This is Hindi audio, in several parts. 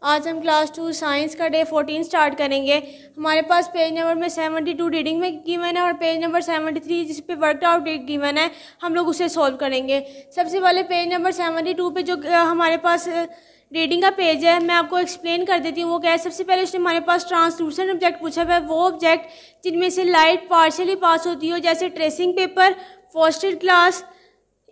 आज हम क्लास 2 साइंस का डे 14 स्टार्ट करेंगे। हमारे पास पेज नंबर में 72 रीडिंग में गिवन है और पेज नंबर 73 जिस पे वर्कड आउट गिवन है, हम लोग उसे सॉल्व करेंगे। सबसे पहले पेज नंबर 72 पे जो हमारे पास रीडिंग का पेज है, मैं आपको एक्सप्लेन कर देती हूँ वो क्या है। सबसे पहले उसने हमारे पास ट्रांसलूसेंट ऑब्जेक्ट पूछा हुआ है, वो ऑब्जेक्ट जिनमें से लाइट पार्शियली पास होती हो, जैसे ट्रेसिंग पेपर, फ्रॉस्टेड ग्लास,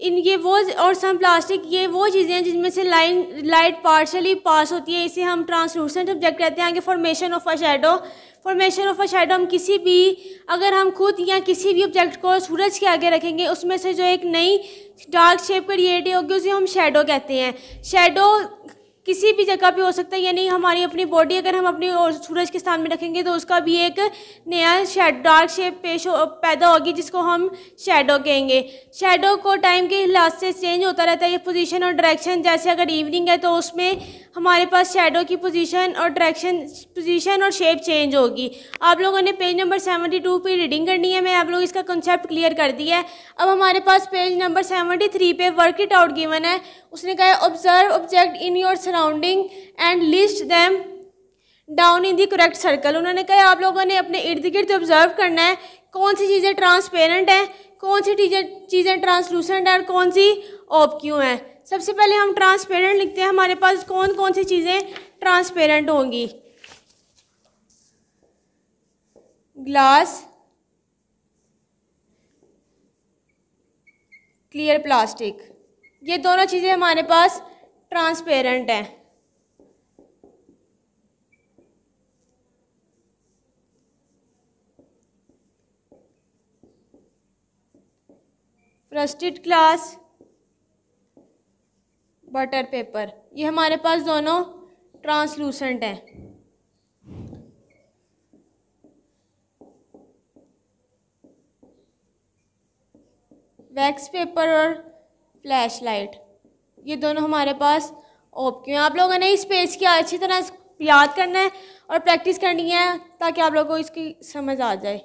ये वो और सम प्लास्टिक, ये वो चीज़ें हैं जिनमें से लाइट पार्शियली पास होती है। इसे हम ट्रांसलूसेंट ऑब्जेक्ट कहते हैं। आगे formation of a shadow, formation of a shadow हम किसी भी, अगर हम खुद या किसी भी ऑब्जेक्ट को सूरज के आगे रखेंगे, उसमें से जो एक नई डार्क शेप क्रिएट होगी उसे हम शैडो कहते हैं। शैडो किसी भी जगह पे हो सकता है, यानी हमारी अपनी बॉडी अगर हम अपनी और सूरज के सामने रखेंगे तो उसका भी एक नया डार्क शेप पैदा होगी जिसको हम शैडो कहेंगे। शैडो को टाइम के हिसाब से चेंज होता रहता है, ये पोजीशन और डायरेक्शन। जैसे अगर इवनिंग है तो उसमें हमारे पास शैडो की पोजीशन और डायरेक्शन, पोजीशन और शेप चेंज होगी। आप लोगों ने पेज नंबर 72 पे रीडिंग करनी है। मैं आप लोग इसका कंसेप्ट क्लियर कर दिया है। अब हमारे पास पेज नंबर 73 पे वर्क इट आउट गिवन है। उसने कहा है observe object in your surrounding and list them down in the correct circle. उन्होंने कहा आप लोगों ने अपने इर्द गिर्द ऑब्जर्व करना है कौन सी चीज़ें ट्रांसपेरेंट हैं, कौन सी चीज़ें ट्रांसलूसेंट हैं और कौन सी ऑब्क्यू हैं। सबसे पहले हम ट्रांसपेरेंट लिखते हैं। हमारे पास कौन कौन सी चीज़ें ट्रांसपेरेंट होंगी? ग्लास, क्लियर प्लास्टिक, ये दोनों चीज़ें हमारे पास ट्रांसपेरेंट हैं। फ्रस्टेड ग्लास, बटर पेपर, ये हमारे पास दोनों ट्रांसलूसेंट हैं। वैक्स पेपर और फ्लैश लाइट, ये दोनों हमारे पास ऑब्क्यू हैं। आप लोगों ने इस पेज की अच्छी तरह याद करना है और प्रैक्टिस करनी है ताकि आप लोगों को इसकी समझ आ जाए।